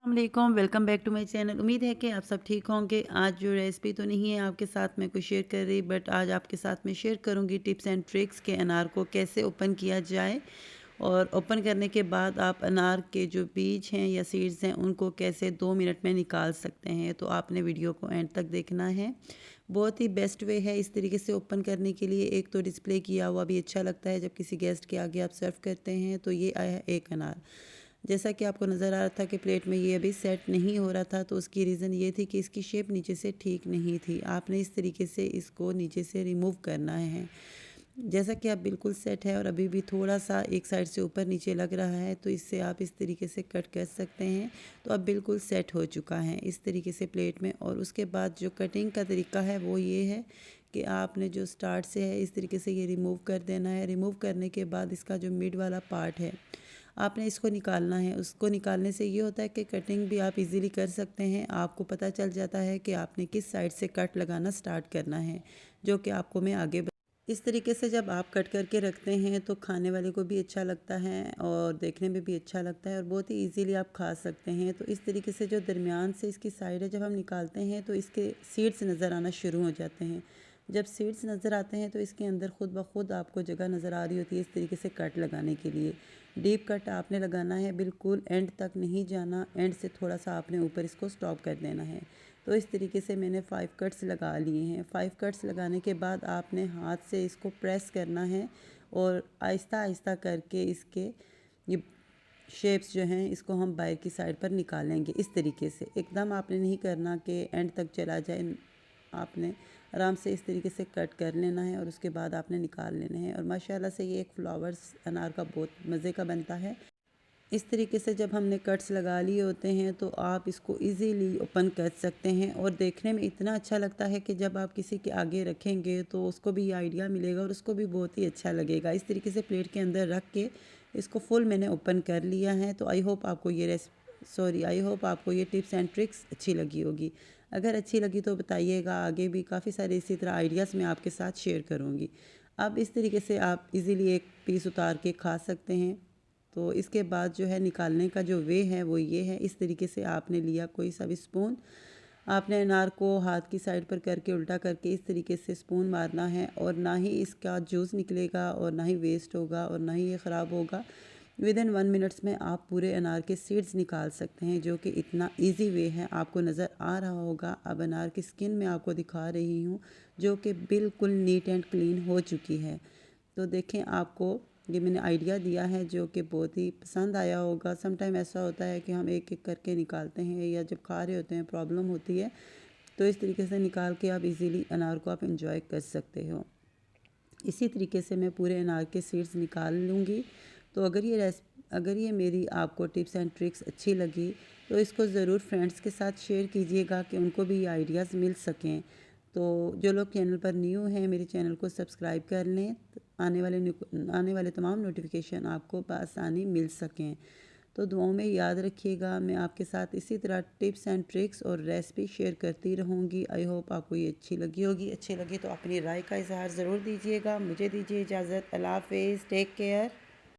वालेकुम, welcome back to my channel. उम्मीद है कि आप सब ठीक होंगे। आज जो रेसिपी तो नहीं है आपके साथ मैं कोई शेयर कर रही, बट आज आपके साथ मैं शेयर करूंगी टिप्स एंड ट्रिक्स के अनार को कैसे ओपन किया जाए, और ओपन करने के बाद आप अनार के जो बीज हैं या सीड्स हैं उनको कैसे 2 मिनट में निकाल सकते हैं। तो आपने वीडियो को एंड तक देखना है। बहुत ही बेस्ट वे है इस तरीके से ओपन करने के लिए। एक तो डिस्प्ले किया हुआ भी अच्छा लगता है जब किसी गेस्ट के आगे आप सर्व करते हैं। तो ये आया है एक अनार। जैसा कि आपको नज़र आ रहा था कि प्लेट में ये अभी सेट नहीं हो रहा था, तो उसकी रीज़न ये थी कि इसकी शेप नीचे से ठीक नहीं थी। आपने इस तरीके से इसको नीचे से रिमूव करना है। जैसा कि आप बिल्कुल सेट है और अभी भी थोड़ा सा एक साइड से ऊपर नीचे लग रहा है, तो इससे आप इस तरीके से कट कर सकते हैं। तो अब बिल्कुल सेट हो चुका है इस तरीके से प्लेट में। और उसके बाद जो कटिंग का तरीका है वो ये है कि आपने जो स्टार्ट से है इस तरीके से ये रिमूव कर देना है। रिमूव करने के बाद इसका जो मिड वाला पार्ट है आपने इसको निकालना है। उसको निकालने से ये होता है कि कटिंग भी आप इजीली कर सकते हैं। आपको पता चल जाता है कि आपने किस साइड से कट लगाना स्टार्ट करना है, जो कि आपको मैं आगे इस तरीके से जब आप कट करके रखते हैं तो खाने वाले को भी अच्छा लगता है और देखने में भी अच्छा लगता है और बहुत ही इजीली आप खा सकते हैं। तो इस तरीके से जो दरमियान से इसकी साइड है जब हम निकालते हैं तो इसके सीड्स नज़र आना शुरू हो जाते हैं। जब सीड्स नज़र आते हैं तो इसके अंदर खुद ब खुद आपको जगह नज़र आ रही होती है इस तरीके से कट लगाने के लिए। डीप कट आपने लगाना है, बिल्कुल एंड तक नहीं जाना। एंड से थोड़ा सा आपने ऊपर इसको स्टॉप कर देना है। तो इस तरीके से मैंने 5 कट्स लगा लिए हैं। 5 कट्स लगाने के बाद आपने हाथ से इसको प्रेस करना है और आहिस्ता आहिस्ता करके इसके ये शेप्स जो हैं इसको हम बाहर की साइड पर निकालेंगे। इस तरीके से एकदम आपने नहीं करना कि एंड तक चला जाए। आपने आराम से इस तरीके से कट कर लेना है और उसके बाद आपने निकाल लेना है। और माशाल्लाह से ये एक फ्लावर्स अनार का बहुत मज़े का बनता है। इस तरीके से जब हमने कट्स लगा लिए होते हैं तो आप इसको इजीली ओपन कर सकते हैं और देखने में इतना अच्छा लगता है कि जब आप किसी के आगे रखेंगे तो उसको भी ये आइडिया मिलेगा और उसको भी बहुत ही अच्छा लगेगा। इस तरीके से प्लेट के अंदर रख के इसको फुल मैंने ओपन कर लिया है। तो आई होप आपको ये टिप्स एंड ट्रिक्स अच्छी लगी होगी। अगर अच्छी लगी तो बताइएगा, आगे भी काफ़ी सारे इसी तरह आइडियाज़ मैं आपके साथ शेयर करूँगी। अब इस तरीके से आप इजीली एक पीस उतार के खा सकते हैं। तो इसके बाद जो है निकालने का जो वे है वो ये है। इस तरीके से आपने लिया कोई सा भी स्पून, आपने अनार को हाथ की साइड पर करके उल्टा करके इस तरीके से स्पून मारना है और ना ही इसका जूस निकलेगा और ना ही वेस्ट होगा और ना ही ये ख़राब होगा। विदिन 1 मिनट्स में आप पूरे अनार के सीड्स निकाल सकते हैं, जो कि इतना इजी वे है। आपको नज़र आ रहा होगा, अब अनार की स्किन मैं आपको दिखा रही हूँ जो कि बिल्कुल नीट एंड क्लीन हो चुकी है। तो देखें, आपको ये मैंने आइडिया दिया है जो कि बहुत ही पसंद आया होगा। सम टाइम ऐसा होता है कि हम एक एक करके निकालते हैं या जब खा रहे होते हैं प्रॉब्लम होती है, तो इस तरीके से निकाल के आप इजीली अनार को आप इंजॉय कर सकते हो। इसी तरीके से मैं पूरे अनार के सीड्स निकाल लूँगी। तो अगर ये मेरी आपको टिप्स एंड ट्रिक्स अच्छी लगी तो इसको ज़रूर फ्रेंड्स के साथ शेयर कीजिएगा कि उनको भी ये आइडियाज़ मिल सकें। तो जो लोग चैनल पर न्यू हैं मेरे चैनल को सब्सक्राइब कर लें, आने वाले तमाम नोटिफिकेशन आपको बआसानी मिल सकें। तो दुआओं में याद रखिएगा। मैं आपके साथ इसी तरह टिप्स एंड ट्रिक्स और रेसिपी शेयर करती रहूँगी। आई होप आपको ये अच्छी लगी होगी। अच्छी लगी तो अपनी राय का इजहार ज़रूर दीजिएगा। मुझे दीजिए इजाज़त। अल्लाह हाफ़िज़, टेक केयर।